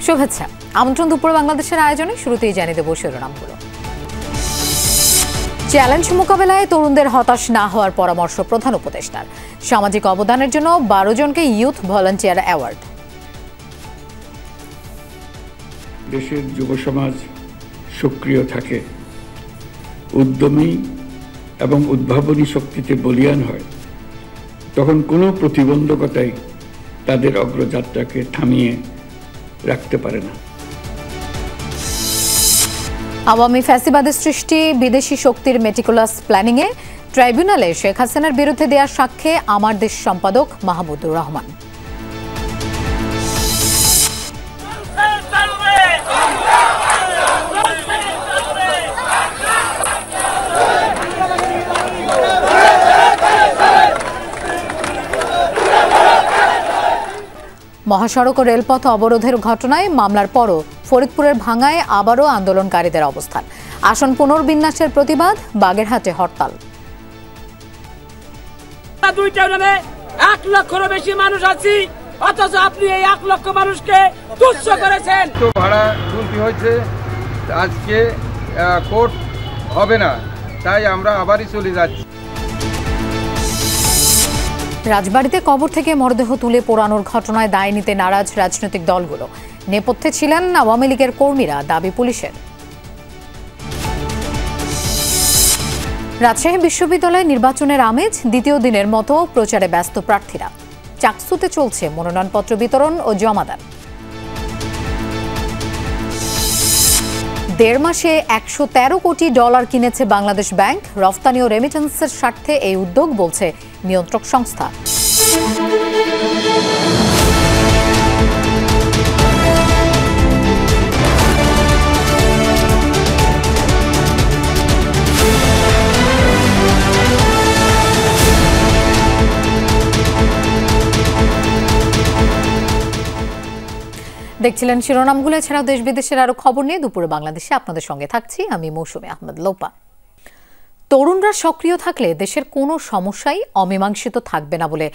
শুভেচ্ছা। আমন্ত্রণ দুপুর বাংলাদেশের আয়োজনে শুরুতেই জানিয়ে দেব শিরোনামগুলো। চ্যালেঞ্জ মোকাবেলায় তরুণদের হতাশ না হওয়ার পরামর্শ প্রধান উপদেষ্টার। সামাজিক অবদানের জন্য 12 জনকে ইউথ ভলান্টিয়ার অ্যাওয়ার্ড। দেশের যুব সমাজ সক্রিয় থাকে, উদ্যমী এবং উদ্ভাবনী শক্তিতে বলীয়ান হয়, তখন কোনো প্রতিবন্ধকতাই তাদের অগ্রযাত্রাকে থামিয়ে রাখতে পারে না। আওয়ামী ফ্যাসিবাদের সৃষ্টি বিদেশি শক্তির মেটিকুলাস প্ল্যানিংয়ে ট্রাইব্যুনালে শেখ হাসিনার বিরুদ্ধে দেওয়া সাক্ষ্যে আমার দেশ সম্পাদক মাহমুদুর রহমান। মহাসড়ক ও রেলপথ অবরোধের ঘটনায় মামলার পরও ফরিদপুরের ভাঙ্গায় আবারও আন্দোলনকারীদের অবস্থান। আসন পুনর্বিন্যাসের প্রতিবাদ, বাগেরহাটে হরতাল। 2 টাউনে 1 লক্ষেরও বেশি মানুষ আছি, অথচ আপনি এই 1 লক্ষ মানুষকে তুচ্ছ করেছেন। তো ভাড়া তুলতে হয়েছে, আজকে কোর্ট হবে না, তাই আমরা আবারই চলে যাচ্ছি। রাজবাড়ীতে কবর থেকে মরদেহ তুলে পোড়ানোর ঘটনায় দায় নিতে নারাজ রাজনৈতিক দলগুলো। নেপথ্যে ছিলেন আওয়ামী লীগের কর্মীরা, দাবি পুলিশের। রাজশাহী বিশ্ববিদ্যালয়ে নির্বাচনের আমেজ, দ্বিতীয় দিনের মতো প্রচারে ব্যস্ত প্রার্থীরা। চাকসুতে চলছে মনোনয়নপত্র বিতরণ ও জমাদান। 1.5 মাসে $113 কোটি কিনেছে বাংলাদেশ ব্যাংক। রফতানি ও রেমিটেন্সের স্বার্থে এই উদ্যোগ, বলছে নিয়ন্ত্রক সংস্থা। দেখছিলেন শিরোনামগুলো। এছাড়াও দেশ বিদেশের আরো খবর নিয়ে দুপুরে বাংলাদেশে আপনাদের সঙ্গে থাকছি আমি মৌসুমী আহমেদ লোপা। তরুণরা সক্রিয় থাকলে দেশের কোনো সমস্যাই অমীমাংসিত থাকবে না বলে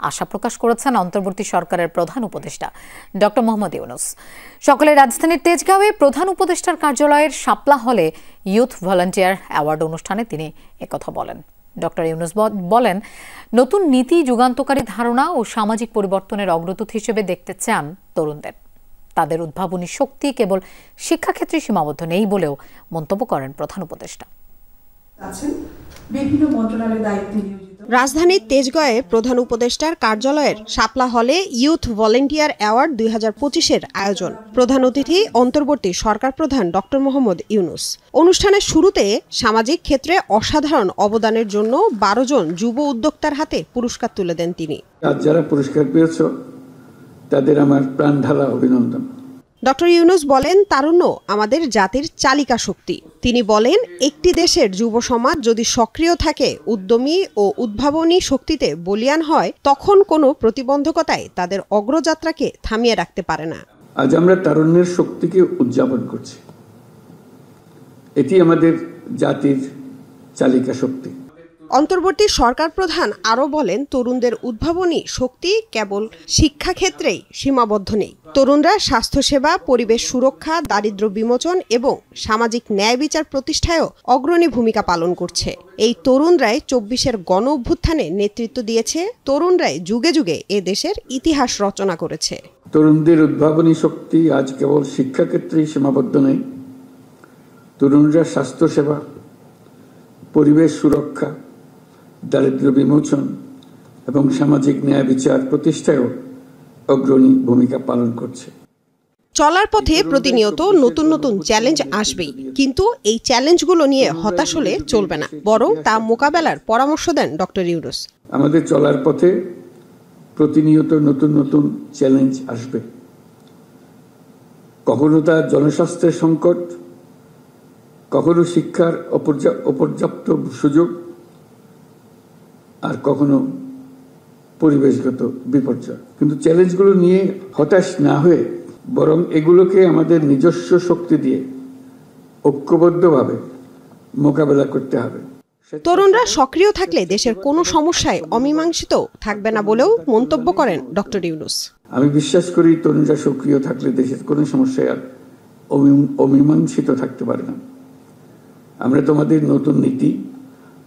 আশা প্রকাশ করেছেন অন্তর্বর্তী সরকারের প্রধান উপদেষ্টা ডক্টর মোহাম্মদ ইউনূস। সকালে রাজধানীর তেজগাঁওয়ে প্রধান উপদেষ্টার কার্যালয়ের শাপলা হলে ইউথ ভলান্টিয়ার অ্যাওয়ার্ড অনুষ্ঠানে তিনি একথা বলেন। ডক্টর ইউনূস বলেন, নতুন নীতি যুগান্তকারী ধারণা ও সামাজিক পরিবর্তনের অগ্রদূত হিসেবে দেখতে চান তরুণদের। তাদের উদ্ভাবনী শক্তি কেবল শিক্ষাক্ষেত্রে সীমাবদ্ধ নেই বলেও মন্তব্য করেন প্রধান উপদেষ্টা। রাজধানীর তেজগাঁয়ে প্রধান উপদেষ্টার কার্যালয়ের শাপলা হলে ইউথ ভলান্টিয়ার অ্যাওয়ার্ড 2025-এর আয়োজন। প্রধান অতিথি অন্তর্বর্তী সরকার প্রধান ডক্টর মোহাম্মদ ইউনূস। অনুষ্ঠানের শুরুতে সামাজিক ক্ষেত্রে অসাধারণ অবদানের জন্য 12 জন যুব উদ্যোক্তার হাতে পুরস্কার তুলে দেন তিনি। যারা পুরস্কার পেয়েছ তাদের আমার প্রাণঢালা অভিনন্দন। ডক্টর ইউনূস বলেন, তারুণ্য আমাদের জাতির চালিকা শক্তি। তিনি বলেন, একটি দেশের যুব সমাজ যদি সক্রিয় থাকে, উদ্যমী ও উদ্ভাবনী শক্তিতে বলীয়ান হয়, তখন কোনো প্রতিবন্ধকতায় তাদের অগ্রযাত্রাকে থামিয়ে রাখতে পারে না। আজ আমরা তারুণ্যের শক্তিকে উদযাপন করছি। এটি আমাদের জাতির চালিকা শক্তি। অন্তর্বর্তী সরকার প্রধান আরও বলেন, তরুণদের উদ্ভাবনী শক্তি কেবল শিক্ষাক্ষেত্রেই সীমাবদ্ধ নেই। তরুণরা স্বাস্থ্যসেবা, পরিবেশ সুরক্ষা, দারিদ্র্য বিমোচন এবং সামাজিক ন্যায় বিচার প্রতিষ্ঠায়ও অগ্রণী ভূমিকা পালন করছে। এই তরুণরাই 24-এর গণ অভ্যুত্থানে নেতৃত্ব দিয়েছে। তরুণরাই যুগে যুগে এ দেশের ইতিহাস রচনা করেছে। তরুণদের উদ্ভাবনী শক্তি আজ কেবল শিক্ষাক্ষেত্রেই সীমাবদ্ধ নেই। তরুণরা স্বাস্থ্যসেবা, পরিবেশ সুরক্ষা, দারিদ্র্য বিমোচন এবং সামাজিক ন্যায় বিচার প্রতিষ্ঠায়ও অগ্রণী ভূমিকা পালন করছে। চলার পথে প্রতিনিয়ত নতুন নতুন চ্যালেঞ্জ আসবেই, কিন্তু এই চ্যালেঞ্জগুলো নিয়ে হতাশ হলে চলবে না, বরং তা মোকাবেলার পরামর্শ দেন ডক্টর ইউনূস। আমাদের চলার পথে প্রতিনিয়ত নতুন নতুন চ্যালেঞ্জ আসবে। কখনো তা জনস্বাস্থ্যের সংকট, কখনো শিক্ষার অপর্যাপ্ত সুযোগ, আর কখনো পরিবেশগত বিপর্যয়। কিন্তু চ্যালেঞ্জগুলো নিয়ে হতাশ না হয়ে বরং এগুলোকে আমাদের নিজস্ব শক্তি দিয়ে ঐক্যবদ্ধভাবে মোকাবেলা করতে হবে। তরুণরা সক্রিয় থাকলে দেশের কোনো সমস্যায় অমীমাংসিত থাকবে না বলেও মন্তব্য করেন ডক্টর ইউনূস। আমি বিশ্বাস করি তরুণরা সক্রিয় থাকলে দেশের কোনো সমস্যায় আর অমীমাংসিত থাকতে পারে না। আমরা তোমাদের নতুন নীতি,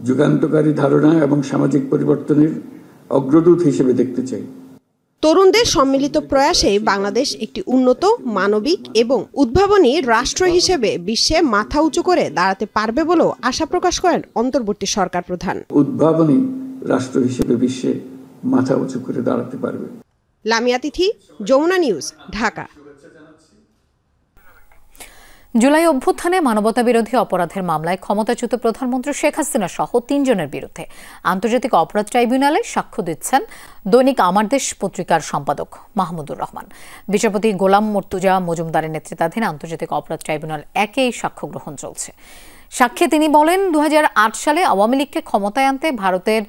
যুগান্তকারী ধারণা এবং সামাজিক পরিবর্তনের অগ্রদূত হিসেবে দেখতে চাই। তরুণদের সম্মিলিত প্রয়াসে বাংলাদেশ একটি উন্নত, মানবিক এবং উদ্ভাবনী রাষ্ট্র হিসেবে বিশ্বে মাথা উঁচু করে দাঁড়াতে পারবে বলেও আশা প্রকাশ করেন অন্তর্বর্তী সরকার প্রধান। উদ্ভাবনী রাষ্ট্র হিসেবে বিশ্বে মাথা উঁচু করে দাঁড়াতে পারবে। লামিয়া তিথি, যমুনা নিউজ, ঢাকা। জুলাই অভ্যুত্থানে মানবতাবিরোধী অপরাধের মামলায় ক্ষমতাচ্যুত প্রধানমন্ত্রী শেখ হাসিনা সহ ৩ জনের বিরুদ্ধে আন্তর্জাতিক অপরাধ ট্রাইব্যুনালে সাক্ষ্য দিচ্ছেন দৈনিক আমার দেশ পত্রিকার সম্পাদক মাহমুদুর রহমান। বিচারপতি গোলাম মর্তুজা মজুমদারের নেতৃত্বাধীন আন্তর্জাতিক অপরাধ ট্রাইব্যুনাল একেই সাক্ষ্য গ্রহণ চলছে। সাক্ষ্যে তিনি বলেন, 2008 সালে আওয়ামী লীগকে ক্ষমতায় আনতে ভারতের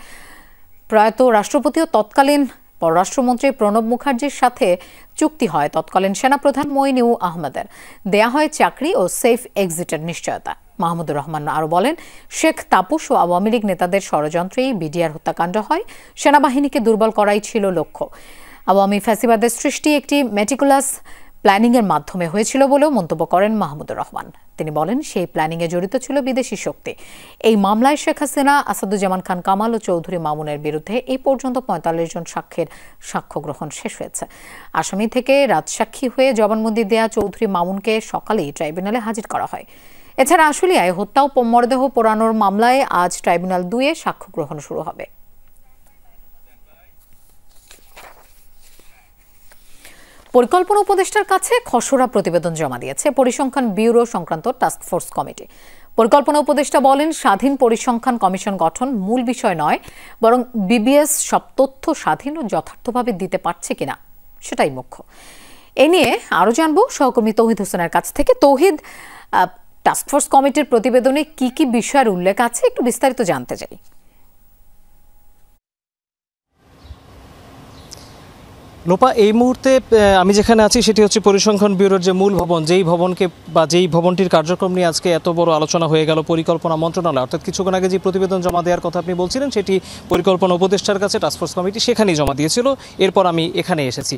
প্রয়াত রাষ্ট্রপতি ও তৎকালীন পররাষ্ট্রমন্ত্রী প্রণব মুখার্জির সাথে চুক্তি হয় তৎকালীন সেনাপ্রধান মইনুল আহমেদের। দেয়া হয় চাকরি ও সেফ এক্সিটের নিশ্চয়তা। মাহমুদুর রহমান আরও বলেন, শেখ তাপস ও আওয়ামী লীগ নেতাদের ষড়যন্ত্রেই বিডিআর হত্যাকাণ্ড হয়। সেনাবাহিনীকে দুর্বল করাই ছিল লক্ষ্য। আওয়ামী ফ্যাসিবাদের সৃষ্টি একটি মেটিকুলাস প্ল্যানিংয়ের মাধ্যমে হয়েছিল বলেও মন্তব্য করেন মাহমুদুর রহমান। তিনি বলেন, সেই প্ল্যানিংয়ে জড়িত ছিল বিদেশি শক্তি। এই মামলায় শেখ হাসিনা, আসাদুজ্জামান খান কামাল ও চৌধুরী মামুনের বিরুদ্ধে এই পর্যন্ত 45 জন সাক্ষীর সাক্ষ্য গ্রহণ শেষ হয়েছে। আসামি থেকে রাজসাক্ষী হয়ে জবানবন্দি দেয়া চৌধুরী মামুনকে সকালেই ট্রাইব্যুনালে হাজির করা হয়। এছাড়া আশুলিয়ায় হত্যা ও মরদেহ পোড়ানোর মামলায় আজ ট্রাইব্যুনাল 2-এ সাক্ষ্য গ্রহণ শুরু হবে। পরিকল্পনা উপদেষ্টার কাছে খসড়া প্রতিবেদন জমা দিয়েছে পরিসংখ্যান ব্যুরো সংক্রান্ত টাস্কফোর্স কমিটি। পরিকল্পনা উপদেষ্টা বলেন, স্বাধীন পরিসংখ্যান কমিশন গঠন মূল বিষয় নয়, বরং বিবিএস সব তথ্য স্বাধীন ও যথার্থভাবে দিতে পারছে কিনা সেটাই মুখ্য। এ নিয়ে আরও জানব সহকর্মী তৌহিদ হোসেনের কাছ থেকে। তৌহিদ, টাস্কফোর্স কমিটির প্রতিবেদনে কি কি বিষয়ের উল্লেখ আছে একটু বিস্তারিত জানতে চাই। লোপা, এই মুহূর্তে আমি যেখানে আছি সেটি হচ্ছে পরিসংখ্যান ব্যুরোর যে মূল ভবন, যেই ভবনকে বা যেই ভবনটির কার্যক্রম নিয়ে আজকে এত বড় আলোচনা হয়ে গেল পরিকল্পনা মন্ত্রণালয়, অর্থাৎ কিছুক্ষণ আগে যে প্রতিবেদন জমা দেওয়ার কথা আপনি বলছিলেন সেটি পরিকল্পনা উপদেষ্টার কাছে টাস্কফোর্স কমিটি সেখানেই জমা দিয়েছিল। এরপর আমি এখানে এসেছি।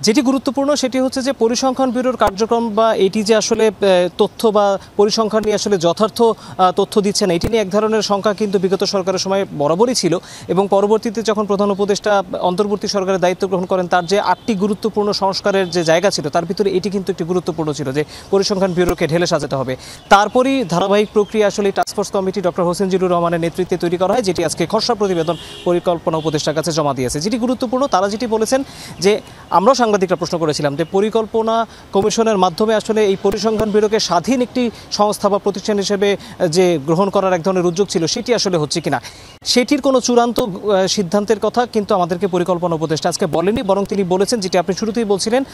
যেটি গুরুত্বপূর্ণ সেটি হচ্ছে যে পরিসংখ্যান ব্যুরোর কার্যক্রম বা এটি যে আসলে তথ্য বা পরিসংখ্যান নিয়ে আসলে যথার্থ তথ্য দিচ্ছে না, এটি নিয়ে এক ধরনের শঙ্কা কিন্তু বিগত সরকারের সময় বরাবরই ছিল। এবং পরবর্তীতে যখন প্রধান উপদেষ্টা অন্তর্বর্তী সরকারের দায়িত্ব গ্রহণ করেন, তার যে 8টি গুরুত্বপূর্ণ সংস্কারের যে জায়গা ছিল তার ভিতরে এটি কিন্তু একটি গুরুত্বপূর্ণ ছিল যে পরিসংখ্যান ব্যুরোকে ঢেলে সাজাতে হবে। তারপরই ধারাবাহিক প্রক্রিয়া আসলে task force committee doctor Hossain Zillur রহমানের নেতৃত্বে তৈরি করা হয়, যেটি আজকে খসড়া প্রতিবেদন পরিকল্পনা উপদেষ্টার কাছে জমা দিয়েছে। যেটি গুরুত্বপূর্ণ, তারা যেটি বলেছেন যে আমরাও সাংবাদিকরা প্রশ্ন করেছিলাম যে পরিকল্পনা কমিশনের মাধ্যমে আসলে এই পরিসংখ্যান ব্যুরোকে স্বাধীন একটি সংস্থা বা প্রতিষ্ঠান হিসেবে যে গ্রহণ করার এক ধরনের উদ্যোগ ছিল সেটি আসলে হচ্ছে কিনা, সেটির কোনো চূড়ান্ত সিদ্ধান্তের কথা কিন্তু আমাদেরকে পরিকল্পনা উপদেষ্টা আজকে বলেনি। বরং তিনি বলেছেন, যেটি আপনি শুরুতেই বলছিলেন,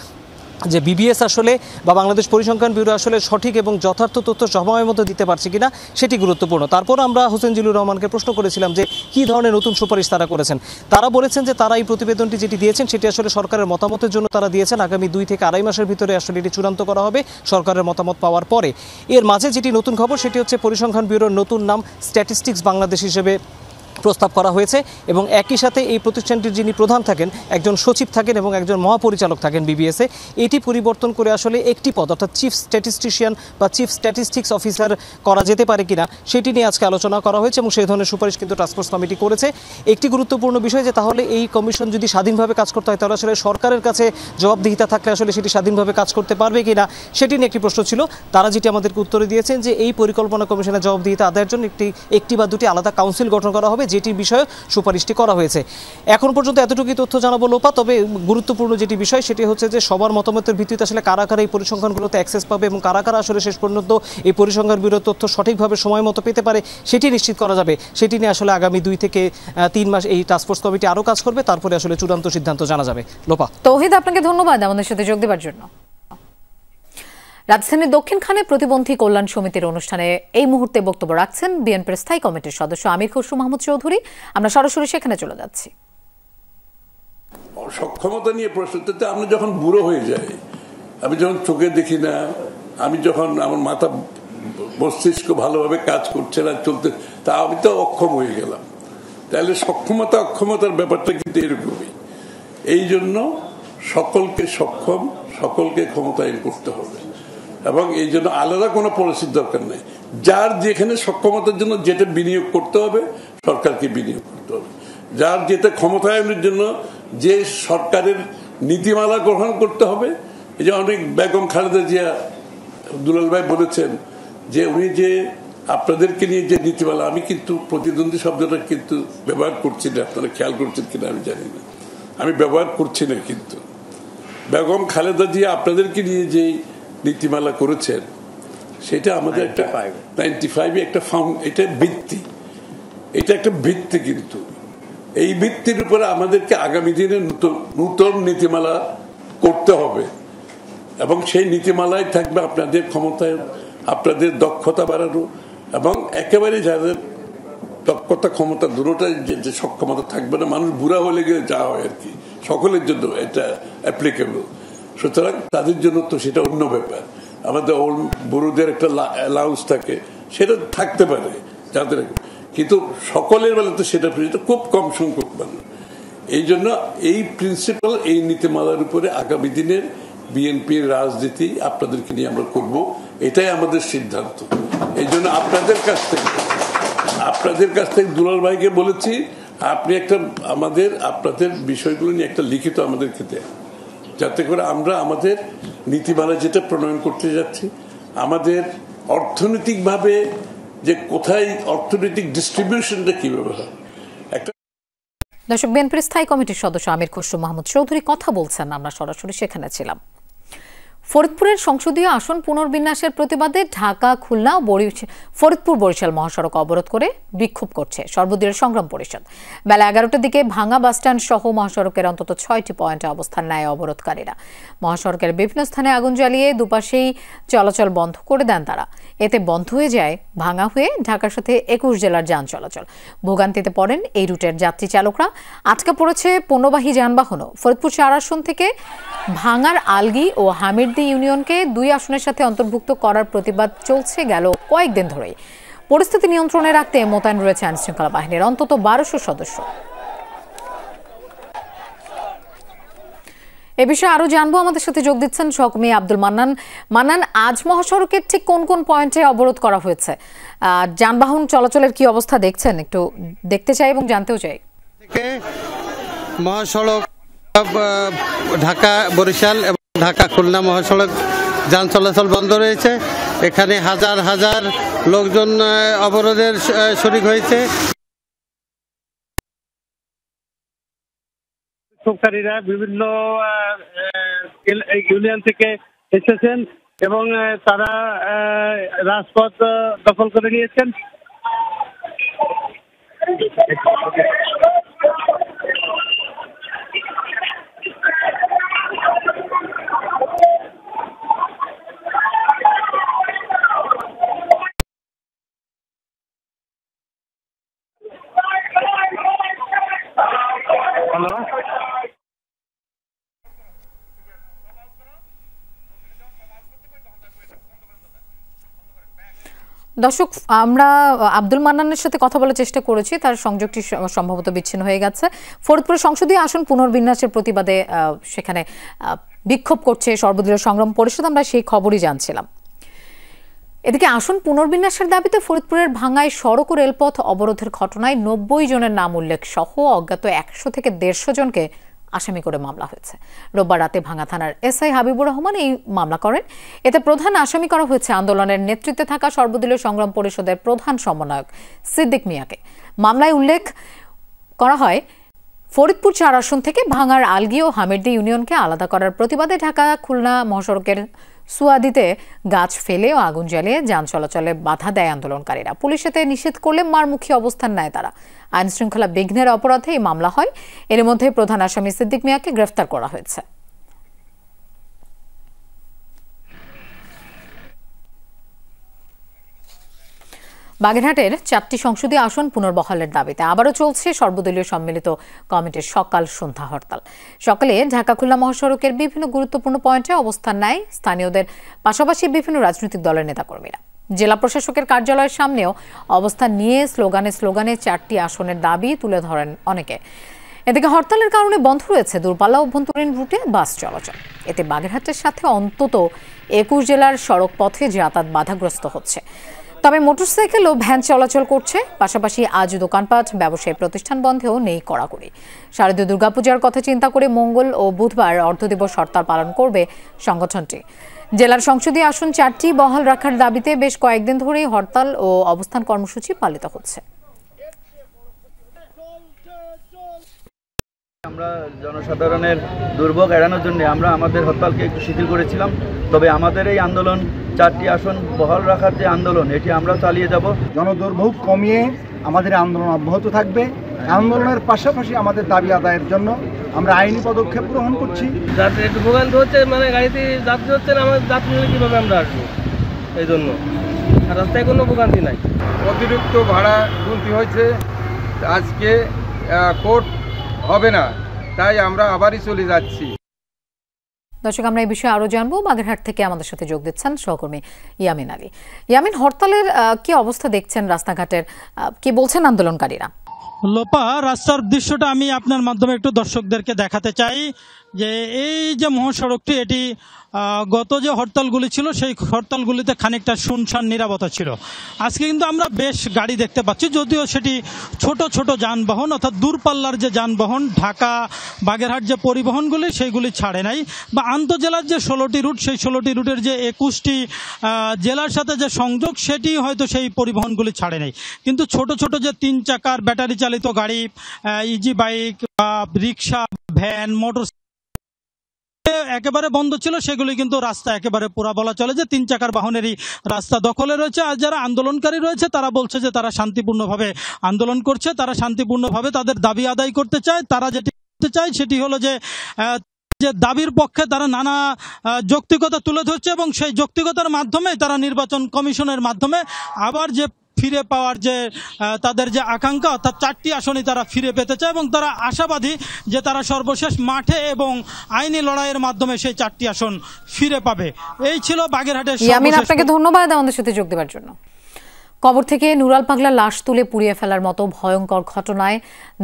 যে বিবিএস আসলে বা বাংলাদেশ পরিসংখ্যান ব্যুরো আসলে সঠিক এবং যথার্থ তথ্য সময়ের মধ্যে দিতে পারছে কিনা সেটি গুরুত্বপূর্ণ। তারপর আমরা হোসেন জিল্লুর রহমানকে প্রশ্ন করেছিলাম যে কী ধরনের নতুন সুপারিশ তারা করেছেন। তারা বলেছেন যে তারা এই প্রতিবেদনটি যেটি দিয়েছেন সেটি আসলে সরকারের মতামতের জন্য তারা দিয়েছেন। আগামী 2 থেকে আড়াই মাসের ভিতরে আসলে এটি চূড়ান্ত করা হবে সরকারের মতামত পাওয়ার পরে। এর মাঝে যেটি নতুন খবর সেটি হচ্ছে পরিসংখ্যান ব্যুরোর নতুন নাম স্ট্যাটিস্টিক্স বাংলাদেশ হিসেবে প্রস্তাব করা হয়েছে এবং একই সাথে এই প্রতিষ্ঠানটির যিনি প্রধান থাকেন একজন সচিব থাকেন এবং একজন মহাপরিচালক থাকেন বিবিএসে। এটি পরিবর্তন করে আসলে একটি পদ অর্থাৎ চিফ স্ট্যাটিস্টিশিয়ান বা চিফ স্ট্যাটিস্টিক্স অফিসার করা যেতে পারে কিনা সেটি নিয়ে আজকে আলোচনা করা হয়েছে এবং সেই ধরনের সুপারিশ কিন্তু টাস্কফোর্স কমিটি করেছে। একটি গুরুত্বপূর্ণ বিষয় যে তাহলে এই কমিশন যদি স্বাধীনভাবে কাজ করতে হয় তাহলে আসলে সরকারের কাছে জবাবদিহিতা থাকলে আসলে সেটি স্বাধীনভাবে কাজ করতে পারবে কিনা সেটি নিয়ে একটি প্রশ্ন ছিল। তারা যেটি আমাদেরকে উত্তরে দিয়েছেন যে এই পরিকল্পনা কমিশনের জবাবদিহিতা আদায়ের জন্য একটি বা দুটি আলাদা কাউন্সিল গঠন করা হবে, যেটির বিষয়ে সুপারিশটি করা হয়েছে। এখন পর্যন্ত এতটুকুই তথ্য জানাবো লোপা। তবে গুরুত্বপূর্ণ যেটি বিষয় সেটি হচ্ছে যে সবার মতামতের ভিত্তিতে আসলে কারা কারা এই পরিসংখ্যানগুলোতে অ্যাক্সেস পাবে এবং কারা কারা আসলে শেষ পর্যন্ত এই পরিসংখ্যান ব্যুরোর তথ্য সঠিকভাবে সময় মতো পেতে পারে সেটি নিশ্চিত করা যাবে। সেটি নিয়ে আসলে আগামী 2 থেকে 3 মাস এই টাস্কফোর্স কমিটি আরও কাজ করবে, তারপরে আসলে চূড়ান্ত সিদ্ধান্ত জানা যাবে। লোপা। তৌহিদ, আপনাকে ধন্যবাদ আমাদের সাথে যোগ দেওয়ার জন্য। রাজধানীর দক্ষিণখানে প্রতিবন্ধী কল্যাণ সমিতির অনুষ্ঠানে এই মুহূর্তে বক্তব্য রাখছেন বিএনপির স্থায়ী কমিটির সদস্য আমির খসরু মাহমুদ চৌধুরী। আমরা সরাসরি সেখানে চলে যাচ্ছি। সক্ষমতা নিয়ে প্রশ্নতে আমরা যখন বুড়ো হয়ে যাই, আমি যখন চোখে দেখি না, আমি যখন আমার মাথা মস্তিষ্ক ভালোভাবে কাজ করছে না, চলতে, তা আমি তো অক্ষম হয়ে গেলাম। তাহলে সক্ষমতা অক্ষমতার ব্যাপারটা কিন্তু এরকমই। এই জন্য সকলকে সক্ষম, সকলকে ক্ষমতায়ন করতে হবে, এবং এই জন্য আলাদা কোনো পলিসির দরকার নেই। যার যেখানে সক্ষমতার জন্য যেটা বিনিয়োগ করতে হবে সরকারকে বিনিয়োগ করতে হবে, যার যেটা ক্ষমতায়নের জন্য যে সরকারের নীতিমালা গ্রহণ করতে হবে। এই যে অনেক বেগম খালেদা জিয়া, দুলাল ভাই বলেছেন যে উনি যে আপনাদেরকে নিয়ে যে নীতিমালা, আমি কিন্তু প্রতিদ্বন্দ্বী শব্দটা কিন্তু ব্যবহার করছি না, আপনারা খেয়াল করছেন কিনা আমি জানি না, আমি ব্যবহার করছি না, কিন্তু বেগম খালেদা জিয়া আপনাদেরকে নিয়ে যে নীতিমালা করেছেন সেটা আমাদের একটা 95 একটা এটা ভিত্তি, এটা একটা ভিত্তি। কিন্তু এই ভিত্তির উপরে আমাদেরকে আগামী দিনে নতুন নীতিমালা করতে হবে, এবং সেই নীতিমালায় থাকবে আপনাদের ক্ষমতায়ন, আপনাদের দক্ষতা বাড়ানো, এবং একেবারে যাদের দক্ষতা ক্ষমতা দুটোটাই যে সক্ষমতা থাকবে না, মানুষ বুড়া হলে গেলে যা হয় আর কি, সকলের জন্য এটা অ্যাপ্লিকেবল। সুতরাং তাদের জন্য তো সেটা অন্য ব্যাপার। আমাদের বুড়োদের একটা অ্যালাউন্স থাকে, সেটা থাকতে পারে যাদের, কিন্তু সকলের বেলা তো সেটা খুব কম সংখ্যক মানুষ। এই জন্য এই প্রিন্সিপাল, এই নীতিমালার উপরে আগামী দিনের বিএনপির রাজনীতি আপনাদেরকে নিয়ে আমরা করব, এটাই আমাদের সিদ্ধান্ত। এই জন্য আপনাদের কাছ থেকে দুলাল ভাইকে বলেছি, আপনি একটা আপনাদের বিষয়গুলো নিয়ে একটা লিখিত আমাদেরকে দেন, যাতে করে আমরা আমাদের নীতিমালা যেটা প্রণয়ন করতে যাচ্ছি, আমাদের অর্থনৈতিকভাবে যে কোথায় অর্থনৈতিক ডিস্ট্রিবিউশনটা কিভাবে হয়। দর্শক, বিএনপির স্থায়ী কমিটির সদস্য আমির খসরু মাহমুদ চৌধুরী কথা বলছেন, আমরা সরাসরি সেখানে ছিলাম। ফরিদপুরের সংসদীয় আসন পুনর্বিন্যাসের প্রতিবাদে ঢাকা, খুলনা ও ফরিদপুর বরিশাল মহাসড়ক অবরোধ করে বিক্ষোভ করছে সর্বদলীয় সংগ্রাম পরিষদ। বেলা 11টার দিকে ভাঙা বাসস্ট্যান্ড সহ মহাসড়কের অন্তত 6টি পয়েন্টে অবস্থান নেয় অবরোধকারীরা। মহাসড়কের বিভিন্ন স্থানে আগুন জ্বালিয়ে দুপাশেই চলাচল বন্ধ করে দেন তারা। এতে বন্ধ হয়ে যায় ভাঙা হয়ে ঢাকার সাথে 21 জেলার যান চলাচল। ভোগান্তিতে পড়েন এই রুটের যাত্রী চালকরা। আটকা পড়েছে পণ্যবাহী যানবাহনও। ফরিদপুর 4 আসন থেকে ভাঙার আলগি ও হামিরদি ইউনিয়নকে 2 আসনের সাথে অন্তর্ভুক্ত করার প্রতিবাদ চলছে গেল কয়েকদিন ধরেই। পরিস্থিতি নিয়ন্ত্রণে রাখতে মোতায়েন রয়েছে আইনশৃঙ্খলা বাহিনীর অন্তত 1200 সদস্য। এ বিষয়ে আরো জানবো, আমাদের সাথে যোগ দিচ্ছেন সহকর্মী আব্দুল মান্নান। আজ মহাসড়কের ঠিক কোন কোন পয়েন্টে অবরোধ করা হয়েছে, যানবাহন চলাচলের কি অবস্থা দেখছেন একটু দেখতে চাই এবং জানতেও চাই। মহাসড়ক ঢাকা বরিশাল এবং ঢাকা খুলনা মহাসড়ক যান চলাচল বন্ধ রয়েছে। এখানে হাজার হাজার লোকজন অবরোধের শরিক হয়েছে। বিক্ষোভকারীরা বিভিন্ন ইউনিয়ন থেকে এসেছেন এবং তারা রাজপথ দখল করে নিয়েছেন। দর্শক, আমরা আব্দুল মান্নানের সাথে কথা বলার চেষ্টা করেছি, তার সংযোগটি সম্ভবত বিচ্ছিন্ন হয়ে গেছে। ফরিদপুরের সংসদীয় আসন পুনর্বিন্যাসের প্রতিবাদে সেখানে বিক্ষোভ করছে সর্বদলীয় সংগ্রাম পরিষদ, আমরা সেই খবরই জানছিলাম। এদিকে আসন পুনর্বিন্যাসের দাবিতে ফরিদপুরের ভাঙায় সড়ক ও রেলপথ অবরোধের ঘটনায় 90 জনের নাম উল্লেখ সহ অজ্ঞাত 100 থেকে 150 জনকে আসামি করে মামলা হয়েছে। রোববার রাতে ভাঙা থানার এসআই হাবিবুর রহমান এই মামলা করেন। এতে প্রধান আসামি করা হয়েছে আন্দোলনের নেতৃত্বে থাকা সর্বদলীয় সংগ্রাম পরিষদের প্রধান সমন্বয়ক সিদ্দিক মিয়াকে। মামলায় উল্লেখ করা হয়, ফরিদপুর 4 আসন থেকে ভাঙার আলগি ও হামিরদি ইউনিয়নকে আলাদা করার প্রতিবাদে ঢাকা খুলনা মহাসড়কের সুয়াদিতে গাছ ফেলে ও আগুন জ্বালিয়ে যান চলাচলে বাধা দেয় আন্দোলনকারীরা। পুলিশ এতে নিষেধ করলে মারমুখী অবস্থান নেয় তারা। আইন শৃঙ্খলা বিঘ্নের অপরাধে এই মামলা হয়। এর মধ্যে প্রধান আসামি সিদ্দিক মিয়াকে গ্রেফতার করা হয়েছে। বাগেরহাটের 4টি সংসদীয় আসন পুনর্বহালের দাবিতে আবারও চলছে সর্বদলীয় সম্মিলিত কমিটির সকাল সন্ধ্যা হরতাল। সকালে ঢাকা খুলনা মহাসড়কের বিভিন্ন গুরুত্বপূর্ণ পয়েন্টে অবস্থান নেয় স্থানীয়দের পাশাপাশি বিভিন্ন রাজনৈতিক দলের নেতাকর্মীরা। জেলা প্রশাসকের কার্যালয়ের সামনেও অবস্থান নিয়ে স্লোগানে 4টি আসনের দাবি তুলে ধরেন অনেকে। এদিকে হরতালের কারণে বন্ধ রয়েছে দূরপাল্লা অভ্যন্তরীণ রুটে বাস চলাচল। এতে বাগেরহাটের সাথে অন্তত 21 জেলার সড়ক পথে যাতায়াত বাধাগ্রস্ত হচ্ছে। তবে মোটরসাইকেল ও ভ্যান চলাচল করছে। পাশাপাশি আজ দোকানপাট, ব্যবসায়ী প্রতিষ্ঠান বন্ধেও নেই কড়াকড়ি। শারদীয় দুর্গাপূজার কথা চিন্তা করে মঙ্গল ও বুধবার অর্ধদিবস হরতাল পালন করবে সংগঠনটি। জেলার সংসদীয় আসন 4টি বহাল রাখার দাবিতে বেশ কয়েকদিন ধরেই হরতাল ও অবস্থান কর্মসূচি পালিত হচ্ছে। আমরা জনসাধারণের দুর্ভোগ এড়ানোর জন্য আমরা আমাদের হরতালকে একটু শিথিল করেছিলাম। তবে আমাদের এই আন্দোলন 4টি আসন বহাল রাখার যে আন্দোলন, এটি আমরা চালিয়ে যাব। জনদুর্ভোগ কমিয়ে আমাদের আন্দোলন অব্যাহত থাকবে। আন্দোলনের পাশাপাশি আমাদের দাবি আদায়ের জন্য আমরা আইনি পদক্ষেপ গ্রহণ করছি। যাত্রী একটু ভোগান্তি হচ্ছে, মানে গাড়িতে যাত্রী হচ্ছে না, আমাদের যাত্রী হলে কীভাবে আমরা আসবো, এই জন্য। আর রাস্তায় কোনো ভোগান্তি নাই। অতিরিক্ত ভাড়া গুনতি হয়েছে, আজকে কোর্ট হবে না, তাই আমরা আবারই চলে যাচ্ছি। দর্শক, আমরা এই বিষয়ে আরো জানবো। বাগেরহাট থেকে আমাদের সাথে যোগ দিচ্ছেন সহকর্মী ইয়ামিন আলী। ইয়ামিন, হরতালের কি অবস্থা দেখছেন রাস্তাঘাটের, কি বলছেন আন্দোলনকারীরা? লোপা, রাস্তার দৃশ্যটা আমি আপনার মাধ্যমে একটু দর্শকদেরকে দেখাতে চাই যে এই যে মহাসড়কটি, এটি গত যে হরতালগুলি ছিল সেই হরতালগুলিতে খানিকটা শুনশান নীরবতা ছিল। আজকে কিন্তু আমরা বেশ গাড়ি দেখতে পাচ্ছি, যদিও সেটি ছোট ছোট যানবাহন, অর্থাৎ দূরপাল্লার যে যানবাহন, ঢাকা বাগেরহাট যে পরিবহনগুলি সেইগুলি ছাড়ে নাই, বা আন্তঃজেলার যে 16টি রুট, সেই 16টি রুটের যে 21টি জেলার সাথে যে সংযোগ, সেটি হয়তো সেই পরিবহনগুলি ছাড়ে নাই। কিন্তু ছোট ছোট যে 3 চাকার ব্যাটারি চালিত গাড়ি, ইজি বাইক বা রিক্সা, ভ্যান, মোটর একেবারে বন্ধ ছিল। সেগুলি কিন্তু রাস্তা একেবারে পুরা বলা চলে যে 3 চাকার বাহনেরই রাস্তা দখলে রয়েছে। আর যারা আন্দোলনকারী রয়েছে তারা বলছে যে তারা শান্তিপূর্ণভাবে আন্দোলন করছে, তারা শান্তিপূর্ণভাবে তাদের দাবি আদায় করতে চায়। তারা যেটি করতে চায় সেটি হলো যে দাবির পক্ষে তারা নানা যৌক্তিকতা তুলে ধরছে, এবং সেই যৌক্তিকতার মাধ্যমে তারা নির্বাচন কমিশনের মাধ্যমে আবার যে ফিরে পাওয়ার যে তাদের যে আকাঙ্ক্ষা, অর্থাৎ 4টি আসনই তারা ফিরে পেতে চায়, এবং তারা আশাবাদী যে তারা সর্বশেষ মাঠে এবং আইনি লড়াইয়ের মাধ্যমে সেই 4টি আসন ফিরে পাবে। এই ছিল বাগেরহাটের। ইয়ামিন, আপনাকে ধন্যবাদ আমাদের সাথে যোগ দেওয়ার জন্য। কবর থেকে নুরাল পাগলার লাশ তুলে পুড়িয়ে ফেলার মতো ভয়ঙ্কর ঘটনায়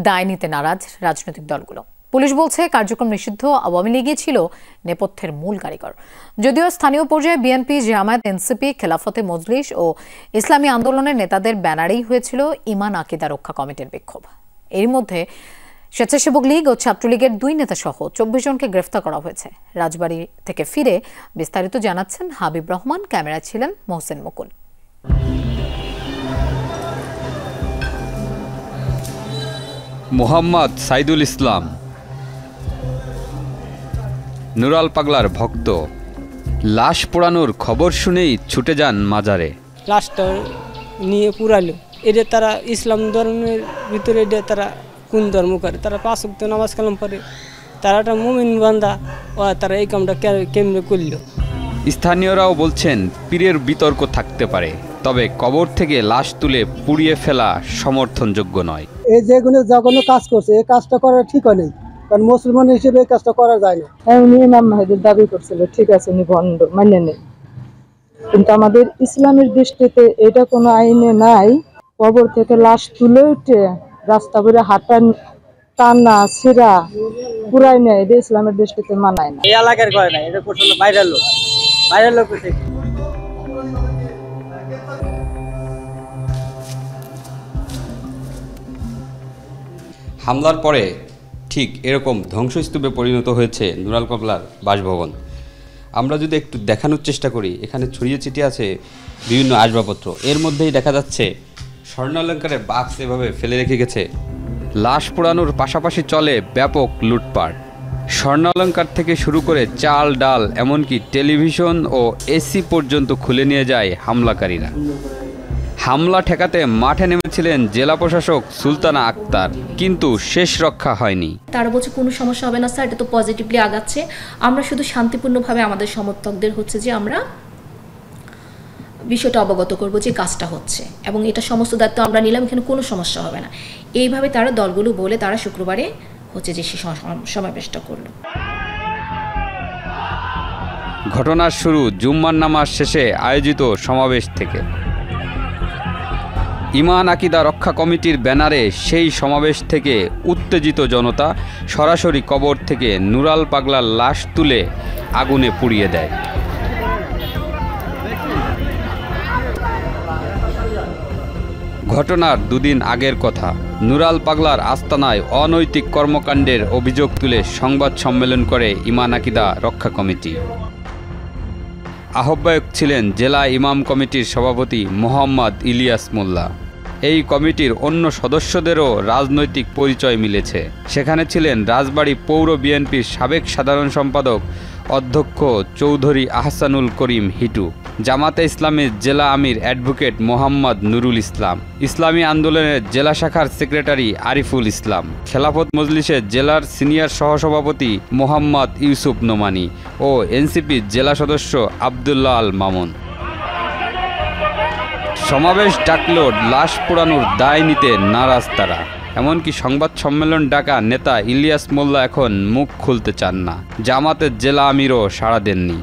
দায় নিতে নারাজ রাজনৈতিক দলগুলো। পুলিশ বলছে কার্যক্রম নিষিদ্ধ আওয়ামী লীগই ছিল নেপথ্যের মূল কারিগর। যদিও স্থানীয় পর্যায়ে বিএনপি, জামায়াত, এনসিপি, খেলাফতে মজলিস ও ইসলামী আন্দোলনের নেতাদের ব্যানারেই হয়েছিল ঈমান আকিদা রক্ষা কমিটির বিক্ষোভ। এর মধ্যে স্বেচ্ছাসেবক লীগ ও ছাত্রলীগের 2 নেতা সহ 24 জনকে গ্রেফতার করা হয়েছে। রাজবাড়ী থেকে ফিরে বিস্তারিত জানাচ্ছেন হাবিব রহমান, ক্যামেরায় ছিলেন মোহসেন মুকুল। মোহাম্মদ সাইদুল ইসলাম নুরাল পাগলার ভক্ত। লাশ পোড়ানোর খবর শুনেই ছুটে যান মাজারে। লাশটা নিয়ে পুরালো। এটা তারা ইসলাম ধর্মের ভিতরে, এটা তারা কোন ধর্ম করে? তারা 5 ওয়াক্ত নামাজ কালাম পড়ে, তারা একটা মুমিন বান্দা, ও তারা এই কামটা কেমনে করলো? স্থানীয়রাও বলছেন পীরের বিতর্ক থাকতে পারে, তবে কবর থেকে লাশ তুলে পুড়িয়ে ফেলা সমর্থনযোগ্য নয়। এই যেগুলো জঘন্য কাজ করছে, এই কাজটা করা ঠিক হয়নি, কারণ মুসলমান হিসেবে এই কাজটা করা যায় না। উনি ইমাম মাহদীর দাবি করছিল, ঠিক আছে, উনি ভণ্ড, মানে নেই, কিন্তু আমাদের ইসলামের দৃষ্টিতে এটা কোনো আইনে নাই। কবর থেকে লাশ তুলে উঠে রাস্তা করে হাঁটা, টানা, ছিঁড়া, পুরাই নেয়, এটা ইসলামের দৃষ্টিতে মানায় না। এই এলাকার করে না, এটা করছিল বাইরের লোক, বাইরের লোক। হামলার পরে ঠিক এরকম ধ্বংসস্তূপে পরিণত হয়েছে নুরাল পাগলার বাসভবন। আমরা যদি একটু দেখানোর চেষ্টা করি, এখানে ছড়িয়ে ছিটিয়ে আছে বিভিন্ন আসবাবপত্র। এর মধ্যেই দেখা যাচ্ছে স্বর্ণালঙ্কারের বাক্স এভাবে ফেলে রেখে গেছে। লাশ পোড়ানোর পাশাপাশি চলে ব্যাপক লুটপাট। স্বর্ণালঙ্কার থেকে শুরু করে চাল, ডাল, এমনকি টেলিভিশন ও এসি পর্যন্ত খুলে নিয়ে যায় হামলাকারীরা। হামলা ঠেকাতে মাঠে নেমেছিলেন জেলা প্রশাসক সুলতানা আক্তার, কিন্তু শেষ রক্ষা হয়নি। তারা বলছে কোনো সমস্যা হবে না স্যার, এটা তো পজিটিভলি আগাচ্ছে। আমরা শুধু শান্তিপূর্ণভাবে আমাদের সমর্থকদের হচ্ছে যে আমরা বিষয়টা অবগত করব যে কাজটা হচ্ছে, এবং এটা সমস্ত দায়িত্ব আমরা নিলাম, এখানে কোনো সমস্যা হবে না। এইভাবে তারা দলগুলো বলে তারা শুক্রবারে হচ্ছে যে সে সমাবেশটা করলো। ঘটনার শুরু জুম্মার নামাজ শেষে আয়োজিত সমাবেশ থেকে। ঈমান আকিদা রক্ষা কমিটির ব্যানারে সেই সমাবেশ থেকে উত্তেজিত জনতা সরাসরি কবর থেকে নুরাল পাগলার লাশ তুলে আগুনে পুড়িয়ে দেয়। ঘটনার দুদিন আগের কথা, নুরাল পাগলার আস্তানায় অনৈতিক কর্মকাণ্ডের অভিযোগ তুলে সংবাদ সম্মেলন করে ঈমান আকিদা রক্ষা কমিটি। আহ্বায়ক ছিলেন জেলা ইমাম কমিটির সভাপতি মোহাম্মদ ইলিয়াস মোল্লা। এই কমিটির অন্য সদস্যদেরও রাজনৈতিক পরিচয় মিলেছে। সেখানে ছিলেন রাজবাড়ী পৌর বিএনপির সাবেক সাধারণ সম্পাদক অধ্যক্ষ চৌধুরী আহসানুল করিম হিটু, জামাতে ইসলামের জেলা আমির অ্যাডভোকেট মোহাম্মদ নুরুল ইসলাম, ইসলামী আন্দোলনের জেলা শাখার সেক্রেটারি আরিফুল ইসলাম, খেলাফত মজলিসের জেলার সিনিয়র সহসভাপতি মোহাম্মদ ইউসুফ নোমানি ও এনসিপির জেলা সদস্য আবদুল্লাহ আল মামুন। সমাবেশ ডাকলেও লাশ পোড়ানোর দায় নিতে নারাজ তারা। এমনকি সংবাদ সম্মেলন ডাকা নেতা ইলিয়াস মোল্লা এখন মুখ খুলতে চান না। জামাতের জেলা আমিরও সাড়া দেননি।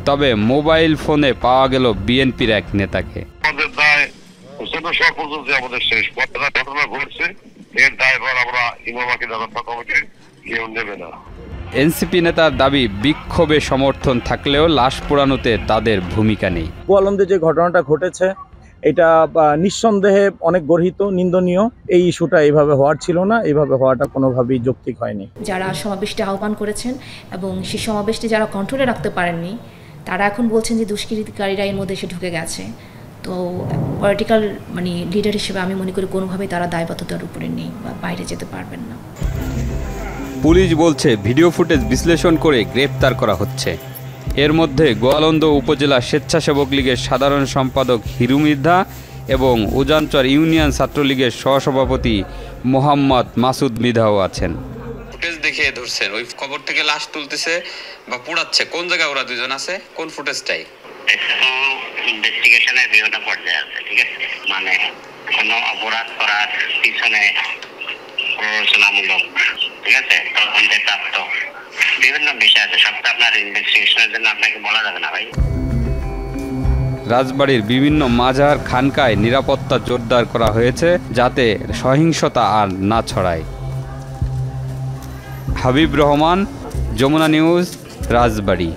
তবে মোবাইল ফোনে পাওয়া গেল বিএনপির এক নেতাকে। এনসিপি নেতার দাবি, বিক্ষোভে সমর্থন থাকলেও লাশ পোড়ানোতে তাদের ভূমিকা নেই। গোয়ালন্দে যে ঘটনাটা ঘটেছে এটা নিঃসন্দেহে অনেক গর্হিত, নিন্দনীয়। এই ইস্যুটা এইভাবে হওয়ার ছিল না, এইভাবে হওয়াটা কোনোভাবেই যৌক্তিক হয়নি। যারা সমাবেশটি আহ্বান করেছেন এবং সেই সমাবেশটি যারা কন্ট্রোলে রাখতে পারেননি, তারা এখন বলছেন যে দুষ্কৃতিকারীরা এর মধ্যে এসে ঢুকে গেছে। তো পলিটিক্যাল লিডার হিসেবে আমি মনে করি কোনোভাবেই তারা দায়বদ্ধতার উপরে নেই বা বাইরে যেতে পারবেন না। পুলিশ বলছে ভিডিও ফুটেজ বিশ্লেষণ করে গ্রেপ্তার করা হচ্ছে। এর মধ্যে গোয়ালন্দ উপজেলা স্বেচ্ছাসেবক লীগের সাধারণ সম্পাদক হিরু মির্ধা এবং উজানচর ইউনিয়ন ছাত্রলীগের সহসভাপতি মোহাম্মদ মাসুদ মৃধাও আছেন। ফুটেজ দেখে ধরছেন ওই কবর থেকে লাশ তুলতেছে বা পোড়াচ্ছে, কোন জায়গায় ওরা দুজন আছে, কোন ফুটেজটাই ইনভেস্টিগেশনের বিভিন্ন পর্যায়ে আছে। ঠিক আছে, মানে কোনো অপরাধ করার পিছনে প্ররোচনামূলক, ঠিক আছে, তদন্তে প্রাপ্ত বিভিন্ন বিষয় আছে। সবটা আপনার ইনভেস্টিগেশনের জন্য আপনাকে বলা যাবে না ভাই। রাজবাড়ীর বিভিন্ন মাজার খানকায় নিরাপত্তা জোরদার করা হয়েছে যাতে সহিংসতা আর না ছড়ায়। হাবিব রহমান, যমুনা নিউজ, রাজবাড়ী।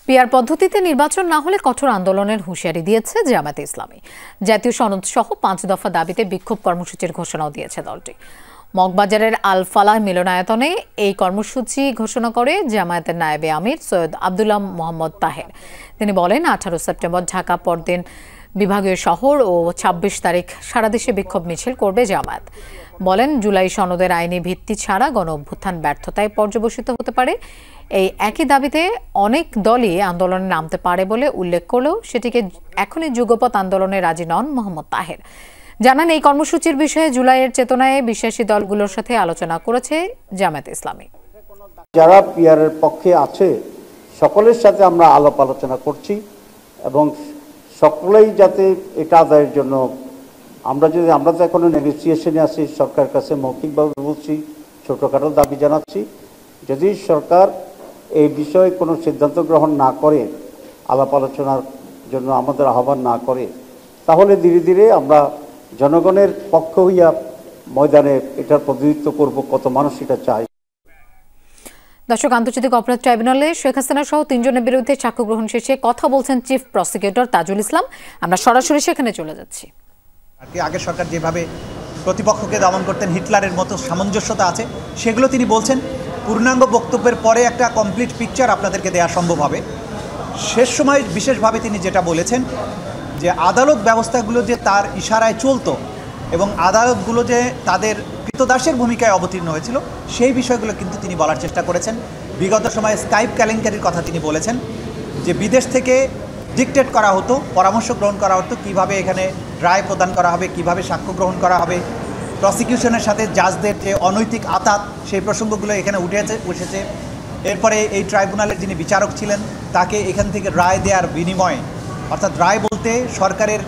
পিআর পদ্ধতিতে নির্বাচন না হলে কঠোর আন্দোলনের হুঁশিয়ারি দিয়েছে জামায়াতে ইসলামী। জাতীয় সনদ সহ 5 দফা দাবিতে বিক্ষোভ কর্মসূচির ঘোষণাও দিয়েছে দলটি। মগবাজারের আল ফালাহ মিলনায়তনে এই কর্মসূচি ঘোষণা করে জামায়াতের নায়েবে আমির সৈয়দ আবদুল্লাহ মোহাম্মদ তাহের। তিনি বলেন, 18 সেপ্টেম্বর ঢাকা পরদিন বিভাগীয় শহর ও 26 তারিখ সারা দেশে বিক্ষোভ মিছিল করবে জামায়াত। বলেন, জুলাই সনদের আইনি ভিত্তি ছাড়া গণ অভ্যুত্থান ব্যর্থতায় পর্যবসিত হতে পারে। এই একই দাবিতে অনেক দলই আন্দোলনে নামতে পারে বলে উল্লেখ করলেও সেটিকে এখনই যুগপৎ আন্দোলনে রাজি নন মোহাম্মদ তাহের। জানান, এই কর্মসূচির বিষয়ে জুলাইয়ের চেতনায় বিশ্বাসী দলগুলোর সাথে আলোচনা করেছে জামায়াত ইসলামী। যারা পিআরের পক্ষে আছে সকলের সাথে আমরা আলাপ আলোচনা করছি এবং সকলেই যাতে এটা আদায়ের জন্য আমরা তো এখনো নেগোসিয়েশনে আছি, সরকারের কাছে মৌখিকভাবে বলছি, ছোটোখাটো দাবি জানাচ্ছি। যদি সরকার এই বিষয়ে কোনো সিদ্ধান্ত গ্রহণ না করে, আলাপ আলোচনার জন্য আমাদের আহ্বান না করে, তাহলে ধীরে ধীরে আমরা জনগণের পক্ষ হইয়া ময়দানে এটার প্রতিনিধিত্ব করব, কত মানুষ এটা চায়। দর্শক, আন্তর্জাতিক অপরাধ ট্রাইব্যুনালে শেখ হাসিনা সহ 3 জনের বিরুদ্ধে সাক্ষ্য গ্রহণ শেষে কথা বলছেন চিফ প্রসিকিউটর তাজুল ইসলাম। আমরা সরাসরি সেখানে চলে যাচ্ছি। আগের সরকার যেভাবে প্রতিপক্ষকে দমন করতেন, হিটলারের মতো সামঞ্জস্যতা আছে, সেগুলো তিনি বলছেন। পূর্ণাঙ্গ বক্তব্যের পরে একটা কমপ্লিট পিকচার আপনাদেরকে দেওয়া সম্ভব হবে। শেষ সময় বিশেষভাবে তিনি যেটা বলেছেন যে আদালত ব্যবস্থাগুলো যে তার ইশারায় চলতো এবং আদালতগুলো যে তাদের কৃতদাসের ভূমিকায় অবতীর্ণ হয়েছিল, সেই বিষয়গুলো কিন্তু তিনি বলার চেষ্টা করেছেন। বিগত সময়ে স্কাইপ কেলেঙ্কারির কথা তিনি বলেছেন, যে বিদেশ থেকে ডিকটেট করা হতো, পরামর্শ গ্রহণ করা হতো কীভাবে এখানে রায় প্রদান করা হবে, কিভাবে সাক্ষ্য গ্রহণ করা হবে, প্রসিকিউশনের সাথে জাজদের যে অনৈতিক আতাত, সেই প্রসঙ্গগুলো এখানে উঠেছে। এরপরে এই ট্রাইব্যুনালের যিনি বিচারক ছিলেন, তাকে এখান থেকে রায় দেওয়ার বিনিময়ে, অর্থাৎ রায় বলতে সরকারের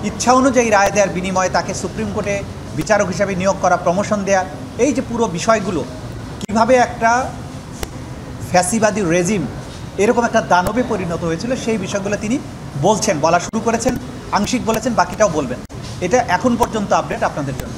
ইচ্ছা অনুযায়ী রায় দেওয়ার বিনিময়ে তাকে সুপ্রিম কোর্টে বিচারক হিসাবে নিয়োগ করা, প্রমোশন দেয়া, এই যে পুরো বিষয়গুলো, কিভাবে একটা ফ্যাসিবাদী রেজিম এরকম একটা দানবে পরিণত হয়েছিল, সেই বিষয়গুলো তিনি বলা শুরু করেছেন, আংশিক বলেছেন, বাকিটাও বলবেন। এটা এখন পর্যন্ত আপডেট আপনাদের জন্য।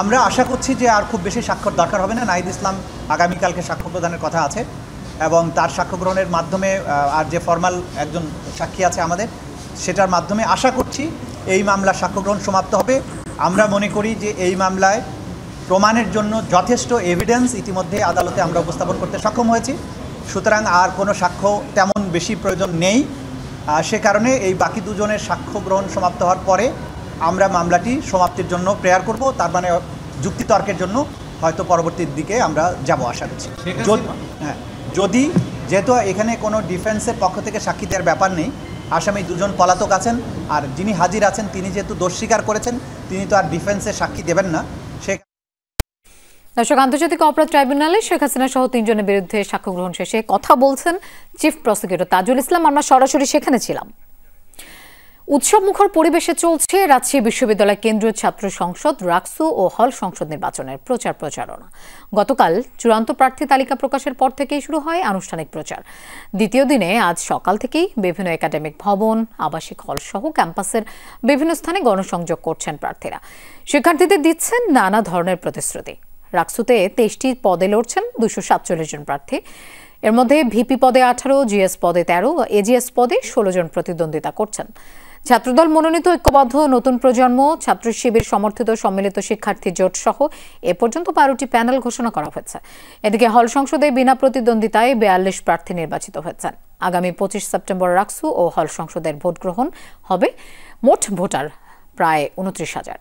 আমরা আশা করছি যে আর খুব বেশি স্বাক্ষর দরকার হবে না। নাহিদ ইসলাম আগামীকালকে সাক্ষ্য প্রদানের কথা আছে এবং তার সাক্ষ্য গ্রহণের মাধ্যমে আর যে ফর্মাল একজন সাক্ষী আছে আমাদের, সেটার মাধ্যমে আশা করছি এই মামলার সাক্ষ্য গ্রহণ সমাপ্ত হবে। আমরা মনে করি যে এই মামলায় প্রমাণের জন্য যথেষ্ট এভিডেন্স ইতিমধ্যে আদালতে আমরা উপস্থাপন করতে সক্ষম হয়েছি, সুতরাং আর কোনো সাক্ষ্য তেমন বেশি প্রয়োজন নেই। সে কারণে এই বাকি দুজনের সাক্ষ্য গ্রহণ সমাপ্ত হওয়ার পরে আমরা মামলাটি সমাপ্তির জন্য প্রেয়ার করব। তার মানে যুক্তিতর্কের জন্য হয়তো পরবর্তীর দিকে আমরা যাব আশা করছি। যদি যেহেতু এখানে কোনো ডিফেন্সের পক্ষ থেকে সাক্ষী দেওয়ার ব্যাপার নেই, আসামি দুজন পলাতক আছেন, আর যিনি হাজির আছেন তিনি যেহেতু দোষ স্বীকার করেছেন, তিনি তো আর ডিফেন্সের সাক্ষী দেবেন না। দর্শক, আন্তর্জাতিক অপরাধ ট্রাইব্যুনালে শেখ হাসিনা সহ 3 জনের বিরুদ্ধে সাক্ষ্য গ্রহণ শেষে কথা বলছেন চিফ প্রসিকিউটর তাজুল ইসলাম। আমরা সরাসরি সেখানে ছিলাম। উৎসব মুখর পরিবেশে চলছে রাজশাহী বিশ্ববিদ্যালয় কেন্দ্রীয় ছাত্র সংসদ, রাকসু ও হল সংসদ নির্বাচনের প্রচারণা। গতকাল চূড়ান্ত প্রার্থী তালিকা প্রকাশের পর থেকেই শুরু হয় আনুষ্ঠানিক প্রচার। দ্বিতীয় দিনে আজ সকাল থেকেই বিভিন্ন একাডেমিক ভবন, আবাসিক হল সহ ক্যাম্পাসের বিভিন্ন স্থানে গণসংযোগ করছেন প্রার্থীরা। শিক্ষার্থীদের দিচ্ছেন নানা ধরনের প্রতিশ্রুতি। রাকসুতে 23টি পদে লড়ছেন 247 জন প্রার্থী। এর মধ্যে ভিপি পদে 18, জিএস পদে 13, এজিএস পদে 16 জন প্রতিদ্বন্দ্বিতা করছেন। ছাত্রদল মনোনীত ঐক্যবদ্ধ নতুন প্রজন্ম, ছাত্র শিবির সমর্থিত সম্মিলিত শিক্ষার্থী জোট সহ এ পর্যন্ত 12টি প্যানেল ঘোষণা করা হয়েছে। এদিকে হল সংসদে বিনা প্রতিদ্বন্দ্বিতায় 42 প্রার্থী নির্বাচিত হয়েছেন। আগামী 25 সেপ্টেম্বর রাকসু ও হল সংসদের ভোট গ্রহণ হবে। মোট ভোটার প্রায় 29,000।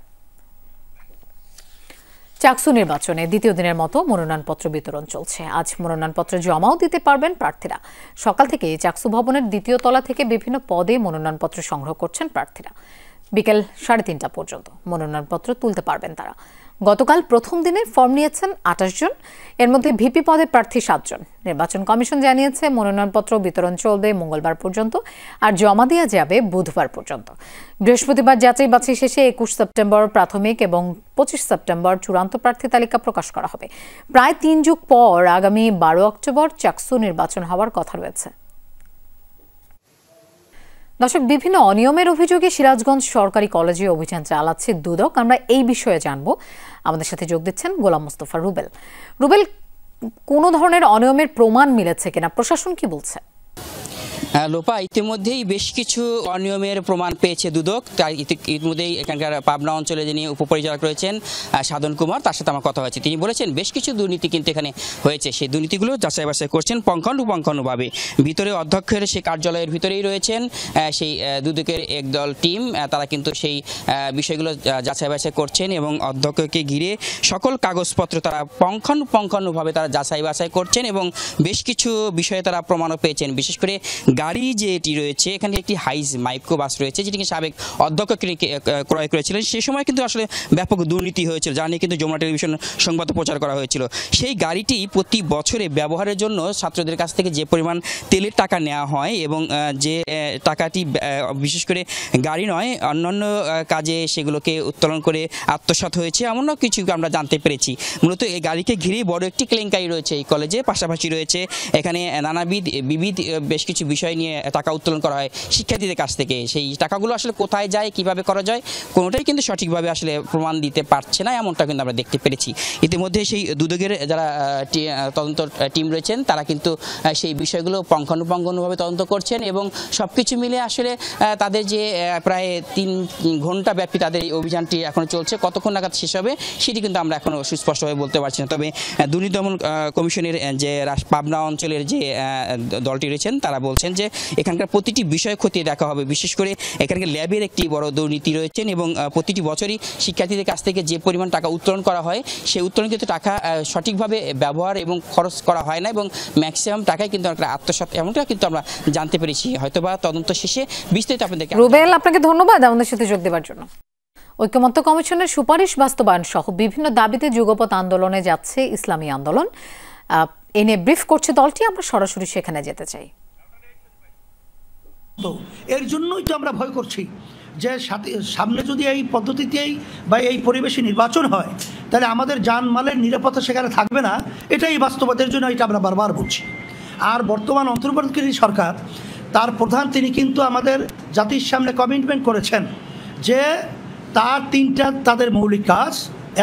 চাকসু নির্বাচনে দ্বিতীয় দিনের মতো মনোনয়নপত্র বিতরণ চলছে। আজ মনোনয়নপত্র জমাও দিতে পারবেন প্রার্থীরা। সকাল থেকে চাকসু ভবনের দ্বিতীয় তলা থেকে বিভিন্ন পদে মনোনয়নপত্র সংগ্রহ করছেন প্রার্থীরা। বিকেল 3:30 পর্যন্ত মনোনয়নপত্র তুলতে পারবেন তারা। গতকাল প্রথম দিনে ফর্ম নিয়েছেন 28 জন, এর মধ্যে ভিপি পদে প্রার্থী 7 জন। নির্বাচন কমিশন জানিয়েছে মনোনয়নপত্র বিতরণ চলবে মঙ্গলবার পর্যন্ত, আর জমা দেওয়া যাবে বুধবার পর্যন্ত। বৃহস্পতিবার যাচাই বাছাই শেষে 21 সেপ্টেম্বর প্রাথমিক এবং 25 সেপ্টেম্বর চূড়ান্ত প্রার্থী তালিকা প্রকাশ করা হবে। প্রায় 3 যুগ পর আগামী 12 অক্টোবর চাকসু নির্বাচন হওয়ার কথা রয়েছে। দর্শক, বিভিন্ন অনিয়মের অভিযোগে সিরাজগঞ্জ সরকারি কলেজে অভিযান চালাচ্ছে দুদক। আমরা এই বিষয়ে জানবো। আমাদের সাথে যোগ দিচ্ছেন গোলাম মোস্তফা রুবেল। রুবেল, কোনো ধরনের অনিয়মের প্রমাণ মিলেছে কিনা, প্রশাসন কি বলছে? লোপা, ইতিমধ্যেই বেশ কিছু অনিয়মের প্রমাণ পেয়েছে দুদক। তার ইতিমধ্যেই এখানকার পাবনা অঞ্চলে যিনি উপপরিচালক রয়েছেন সাধন কুমার, তার সাথে আমার কথা হয়েছে। তিনি বলেছেন বেশ কিছু দুর্নীতি কিন্তু এখানে হয়েছে। সেই দুর্নীতিগুলো যাচাই বাছাই করছেন পুঙ্খানুপুঙ্খানুভাবে। ভিতরে অধ্যক্ষের সেই কার্যালয়ের ভিতরেই রয়েছেন সেই দুদকের একদল টিম, তারা কিন্তু সেই বিষয়গুলো যাচাই বাছাই করছেন এবং অধ্যক্ষকে ঘিরে সকল কাগজপত্র তারা পুঙ্খানুপুঙ্খানুভাবে তারা যাচাই বাছাই করছেন এবং বেশ কিছু বিষয়ে তারা প্রমাণও পেয়েছেন। বিশেষ করে গাড়ি যেটি রয়েছে, এখানে একটি হাইজ মাইক্রো বাস রয়েছে, যেটিকে সাবেক অধ্যক্ষ ক্রয় করেছিলেন। সেই সময় কিন্তু আসলে ব্যাপক দুর্নীতি হয়েছিল, যা নিয়ে কিন্তু যমুনা টেলিভিশন সংবাদ প্রচার করা হয়েছিল। সেই গাড়িটি প্রতি বছরে ব্যবহারের জন্য ছাত্রদের কাছ থেকে যে পরিমাণ তেলের টাকা নেওয়া হয় এবং যে টাকাটি বিশেষ করে গাড়ি নয় অন্যান্য কাজে সেগুলোকে উত্তোলন করে আত্মসাৎ হয়েছে, এমনও কিছু আমরা জানতে পেরেছি। মূলত এই গাড়িকে ঘিরেই বড় একটি কেলেঙ্কারি রয়েছে এই কলেজে। পাশাপাশি রয়েছে এখানে বিবিধ বেশ কিছু বিষয় নিয়ে টাকা উত্তোলন করা হয় শিক্ষার্থীদের কাছ থেকে। সেই টাকাগুলো আসলে কোথায় যায়, কিভাবে করা যায়, কোনোটাই কিন্তু সঠিকভাবে আসলে প্রমাণ দিতে পারছে না, এমনটা কিন্তু আমরা দেখতে পেরেছি। ইতিমধ্যে সেই দুদকের যারা তদন্ত টিম রয়েছেন তারা কিন্তু সেই বিষয়গুলো পুঙ্খানুপুঙ্খানুভাবে তদন্ত করছেন এবং সব কিছু মিলে আসলে তাদের যে প্রায় 3 ঘন্টা ব্যাপী তাদের এই অভিযানটি এখনও চলছে। কতক্ষণ নাগাদ শেষ হবে সেটি কিন্তু আমরা এখনও সুস্পষ্টভাবে বলতে পারছি না। তবে দুর্নীতি দমন কমিশনের যে পাবনা অঞ্চলের যে দলটি রয়েছেন তারা বলছেন যে এখানকার প্রতিটি বিষয় খতিয়ে দেখা হবে। বিশেষ করে এখানকার ল্যাবের একটি বড় দুর্নীতি রয়েছেন এবং প্রতিটি বছরই শিক্ষার্থীদের কাছ থেকে যে পরিমাণ টাকা উত্তোলন করা হয় সেই উত্তোলনকৃত টাকা সঠিকভাবে ব্যবহার এবং খরচ করা হয় না এবং ম্যাক্সিমাম টাকাই কিন্তু একটা আত্মসাৎ, এমনটা কিন্তু আমরা জানতে পেরেছি। হয়তোবা তদন্ত শেষে বিস্তারিত আপনাদেরকে। রুবেল, আপনাকে ধন্যবাদ আমাদের সাথে যোগ দেওয়ার জন্য। ঐক্যমত্য কমিশনের সুপারিশ বাস্তবায়ন সহ বিভিন্ন দাবিতে যুগপৎ আন্দোলনে যাচ্ছে ইসলামী আন্দোলন। এ নিয়ে ব্রিফ করছে দলটি, আমরা সরাসরি সেখানে যেতে চাই। তো এর জন্যই তো আমরা ভয় করছি যে সামনে যদি এই পদ্ধতিতেই বা এই পরিবেশে নির্বাচন হয় তাহলে আমাদের জানমালের নিরাপত্তা সেখানে থাকবে না। এটাই বাস্তবতার জন্য এটা আমরা বারবার বলছি। আর বর্তমান অন্তর্বর্তীকালীন সরকার তার প্রধান তিনি কিন্তু আমাদের জাতির সামনে কমিটমেন্ট করেছেন যে তার তিনটা তাদের মৌলিক কাজ,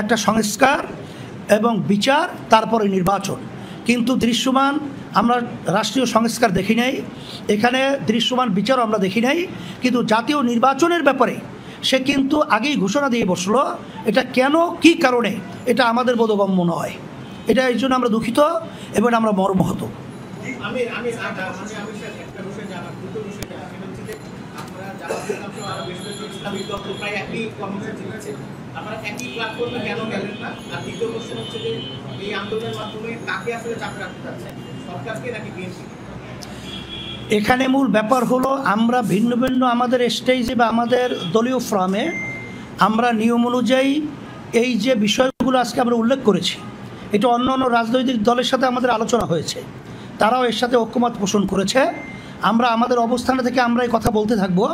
একটা সংস্কার এবং বিচার, তারপরে নির্বাচন। কিন্তু দৃশ্যমান আমরা রাষ্ট্রীয় সংস্কার দেখি নাই, এখানে দৃশ্যমান বিচারও আমরা দেখি নাই। কিন্তু জাতীয় নির্বাচনের ব্যাপারে সে কিন্তু আগেই ঘোষণা দিয়ে বসলো। এটা কেন, কি কারণে, এটা আমাদের বোধগম্য নয়। এটা এই জন্য আমরা দুঃখিত এবং আমরা মর্মাহত। এখানে মূল ব্যাপার হলো আমরা ভিন্ন ভিন্ন আমাদের স্টেজে বা আমাদের দলীয় ফোরামে আমরা নিয়ম অনুযায়ী এই যে বিষয়গুলো আজকে আমরা উল্লেখ করেছি, এটা অন্য অন্য রাজনৈতিক দলের সাথে আমাদের আলোচনা হয়েছে, তারাও এর সাথে ঐক্যমত পোষণ করেছে। আমরা আমাদের অবস্থান থেকে আমরা এই কথা বলতে থাকবো।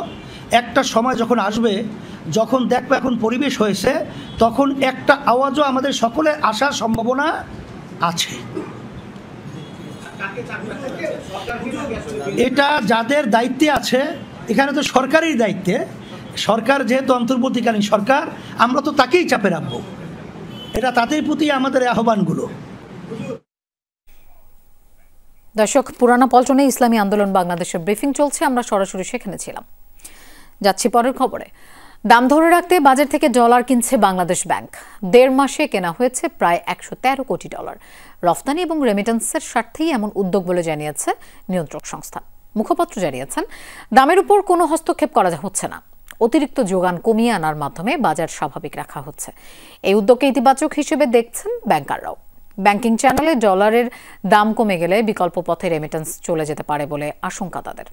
একটা সময় যখন আসবে, যখন দেখবো এখন পরিবেশ হয়েছে, তখন একটা আওয়াজও আমাদের সকলের আসার সম্ভাবনা আছে। এটা যাদের দায়িত্বে আছে, এখানে তো সরকারের দায়িত্বে, সরকার যেহেতু অন্তর্বর্তীকালীন সরকার, আমরা তো তাকেই চাপে রাখবো। এটা তাদের প্রতি আমাদের আহ্বানগুলো। দর্শক, পুরানা পল্টনে ইসলামী আন্দোলন বাংলাদেশের ব্রিফিং চলছে, আমরা সরাসরি সেখানে ছিলাম। যাচ্ছি পরের খবরে। দাম ধরে রাখতে বাজার থেকে ডলার কিনছে বাংলাদেশ ব্যাংক। 1.5 মাসে কেনা হয়েছে প্রায় 113 কোটি ডলার। রফতানি এবং রেমিটেন্সের স্বার্থেই এমন উদ্যোগ বলে জানিয়েছে নিয়ন্ত্রক সংস্থা। মুখপাত্র জানিয়েছেন, দামের উপর কোনো হস্তক্ষেপ করা হচ্ছে না, অতিরিক্ত যোগান কমিয়ে আনার মাধ্যমে বাজার স্বাভাবিক রাখা হচ্ছে। এই উদ্যোগকে ইতিবাচক হিসেবে দেখছেন ব্যাংকাররাও। ব্যাংকিং চ্যানেলে ডলারের দাম কমে গেলে বিকল্প পথে রেমিটেন্স চলে যেতে পারে বলে আশঙ্কা তাদের।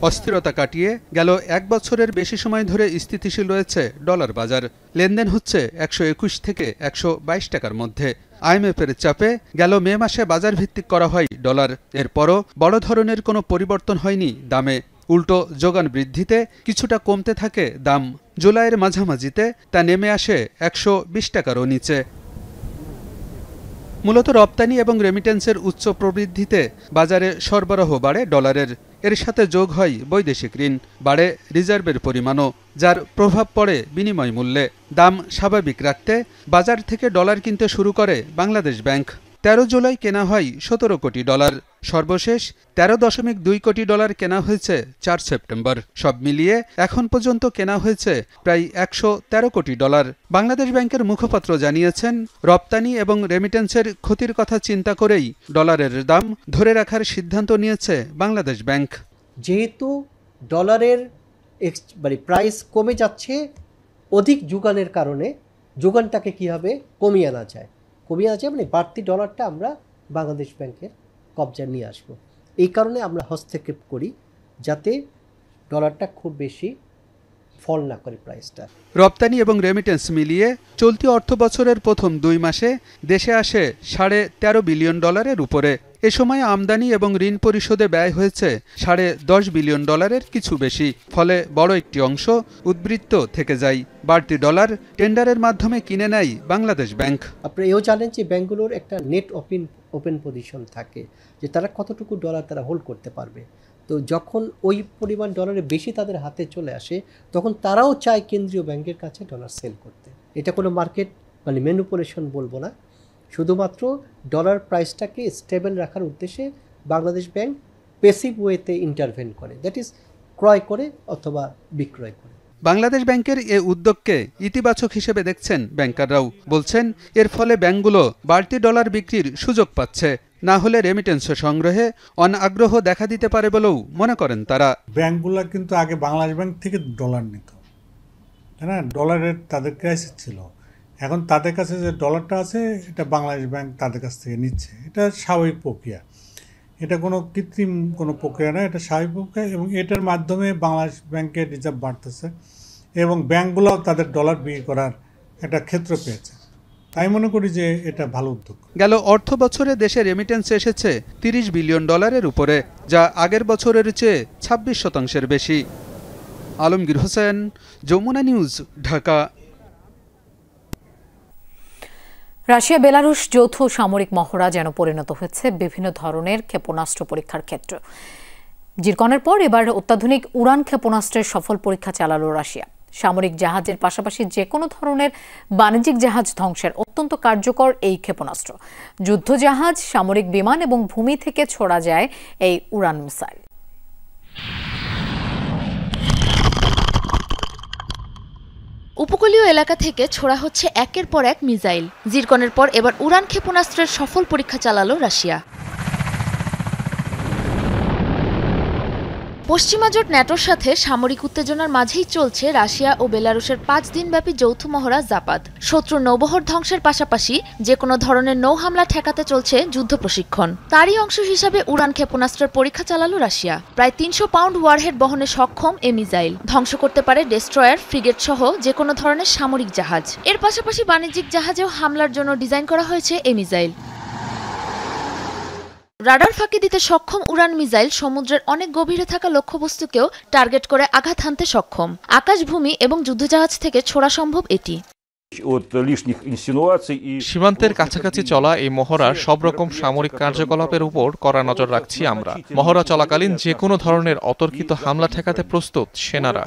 অস্থিরতা কাটিয়ে গেল 1 বছরের বেশি সময় ধরে স্থিতিশীল রয়েছে ডলার বাজার। লেনদেন হচ্ছে 121 থেকে 122 টাকার মধ্যে। আইএমএফের চাপে গেল মে মাসে বাজার ভিত্তিক করা হয় ডলার। এরপরও বড় ধরনের কোনো পরিবর্তন হয়নি দামে, উল্টো যোগান বৃদ্ধিতে কিছুটা কমতে থাকে দাম। জুলাইয়ের মাঝামাঝিতে তা নেমে আসে 120 টাকারও নিচে। মূলত রপ্তানি এবং রেমিটেন্সের উচ্চ প্রবৃদ্ধিতে বাজারে সরবরাহ বাড়ে ডলারের। এর সাথে যোগ হয় বৈদেশিক ঋণ, বাড়ে রিজার্ভের পরিমাণও, যার প্রভাব পড়ে বিনিময় মূল্যে। দাম স্বাভাবিক রাখতে বাজার থেকে ডলার কিনতে শুরু করে বাংলাদেশ ব্যাংক। 13 জুলাই কেনা হয় 17 কোটি ডলার। সর্বশেষ 13.2 কোটি ডলার কেনা হয়েছে 4 সেপ্টেম্বর। সব মিলিয়ে এখন পর্যন্ত কেনা হয়েছে প্রায় 113 কোটি ডলার। বাংলাদেশ ব্যাংকের মুখপাত্র জানিয়েছেন, রপ্তানি এবং রেমিটেন্সের ক্ষতির কথা চিন্তা করেই ডলারের দাম ধরে রাখার সিদ্ধান্ত নিয়েছে বাংলাদেশ ব্যাংক। যেহেতু ডলারের প্রাইস কমে যাচ্ছে, অধিক যোগানের কারণে যোগানটাকে কীভাবে কমিয়ে আনা যায়, বাড়তি ডলারটা আমরা বাংলাদেশ ব্যাংকের কবজায় নিয়ে আসবো। এই কারণে আমরা হস্তক্ষেপ করি যাতে ডলারটা খুব বেশি ফল না করে প্রাইসটা। রপ্তানি এবং রেমিটেন্স মিলিয়ে চলতি অর্থ বছরের প্রথম 2 মাসে দেশে আসে 13.5 বিলিয়ন ডলারের উপরে। এ সময় আমদানি এবং ঋণ পরিশোধে ব্যয় হয়েছে 10.5 বিলিয়ন ডলারের কিছু বেশি। ফলে বড় একটি অংশ উদ্বৃত্ত থেকে যায়। বাড়তি ডলার টেন্ডারের মাধ্যমে কিনে নেয় বাংলাদেশ ব্যাংক। আপনারা এও জানেন যে ব্যাংকগুলোর একটা নেট ওপেন পজিশন থাকে, যে তারা কতটুকু ডলার তারা হোল্ড করতে পারবে। তো যখন ওই পরিমাণ ডলারের বেশি তাদের হাতে চলে আসে, তখন তারাও চায় কেন্দ্রীয় ব্যাংকের কাছে ডলার সেল করতে। এটা কোনো মার্কেট ম্যানিপুলেশন বলবো না, শুধুমাত্র ডলার প্রাইসটাকে স্টেবল রাখার উদ্দেশ্যে বাংলাদেশ ব্যাংক প্যাসিভ ওয়েতে ইন্টারভেন করে, দ্যাট ইজ ক্রয় করে অথবা বিক্রয় করে। বাংলাদেশ ব্যাংকের এ উদ্যোগকে ইতিবাচক হিসেবে দেখছেন ব্যাংকাররাও। বলছেন, এর ফলে ব্যাংকগুলো বাড়তি ডলার বিক্রির সুযোগ পাচ্ছে, না হলে রেমিটেন্স সংগ্রহে অনাগ্রহ দেখা দিতে পারে বলেও মনে করেন তারা। ব্যাংকগুলো কিন্তু আগে বাংলাদেশ ব্যাংক থেকে ডলার নিত, তাই না? ডলারের তাদের ক্রাইসিস ছিল। এখন তাদের কাছে যে ডলারটা আছে, এটা বাংলাদেশ ব্যাংক তাদের কাছ থেকে নিচ্ছে। এটা স্বাভাবিক প্রক্রিয়া, এটা কোনো কৃত্রিম কোনো প্রক্রিয়া না, এটা স্বাভাবিক প্রক্রিয়া। এবং এটার মাধ্যমে বাংলাদেশ ব্যাংকের রিজার্ভ বাড়তেছে এবং ব্যাংকগুলোও তাদের ডলার বিক্রি করার একটা ক্ষেত্র পেয়েছে। তাই মনে করি যে এটা ভালো উদ্যোগ। গেল অর্থ বছরে দেশে রেমিটেন্স এসেছে $30 বিলিয়ন উপরে, যা আগের বছরের চেয়ে 26% বেশি। Alamgir Hossain, Jamuna news, Dhaka. Russia Belarus যৌথ সামরিক মহড়া যেন পরিণত হয়েছে বিভিন্ন ধরনের ক্ষেপণাস্ত্র পরীক্ষার ক্ষেত্র। জিরকনের পর এবার অত্যাধুনিক উড়ান ক্ষেপণাস্ত্রের সফল পরীক্ষা চালালো রাশিয়া। সামরিক জাহাজের পাশাপাশি যে কোনো ধরনের বাণিজ্যিক জাহাজ ধ্বংসের অত্যন্ত কার্যকর এই ক্ষেপণাস্ত্র। যুদ্ধ জাহাজ, সামরিক বিমান এবং ভূমি থেকে ছোড়া যায় এই উড়ান মিসাইল। উপকূলীয় এলাকা থেকে ছোড়া হচ্ছে একের পর এক মিসাইল। জিরকনের পর এবার উড়ান ক্ষেপণাস্ত্রের সফল পরীক্ষা চালালো রাশিয়া। পশ্চিমা জোট ন্যাটোর সাথে সামরিক উত্তেজনার মাঝেই চলছে রাশিয়া ও বেলারুশের 5 দিনব্যাপী যৌথ মহড়া জাপাদ। শত্রুর নৌবহর ধ্বংসের পাশাপাশি যে কোনো ধরনের নৌ হামলা ঠেকাতে চলছে যুদ্ধ প্রশিক্ষণ। তারই অংশ হিসাবে উড়ান ক্ষেপণাস্ত্রের পরীক্ষা চালালো রাশিয়া। প্রায় 300 পাউন্ড ওয়ারহেড বহনে সক্ষম এ মিসাইল ধ্বংস করতে পারে ডেস্ট্রয়ার, ফ্রিগেট সহ যে কোনো ধরনের সামরিক জাহাজ। এর পাশাপাশি বাণিজ্যিক জাহাজেও হামলার জন্য ডিজাইন করা হয়েছে এ মিসাইল। রাডার ফাঁকি দিতে সক্ষম উড়ান মিসাইল সমুদ্রের অনেক গভীরে থাকা লক্ষ্যবস্তুকেও টার্গেট করে আঘাত হানতে সক্ষম। আকাশ, ভূমি এবং যুদ্ধজাহাজ থেকে ছোড়া সম্ভব এটি। সীমান্তের কাছাকাছি চলা এই মহড়ার সব রকম সামরিক কার্যকলাপের উপর কড়া নজর রাখছি আমরা। মহড়া চলাকালীন যে কোনো ধরনের অতর্কিত হামলা ঠেকাতে প্রস্তুত সেনারা।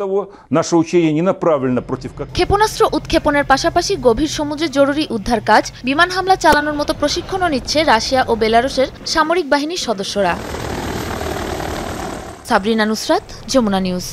ক্ষেপণাস্ত্র উৎক্ষেপণের পাশাপাশি গভীর সমুদ্রে জরুরি উদ্ধার কাজ, বিমান হামলা চালানোর মতো প্রশিক্ষণও নিচ্ছে রাশিয়া ও বেলারুশের সামরিক বাহিনীর সদস্যরা। সাবরিনা নুসরাত, যমুনা নিউজ।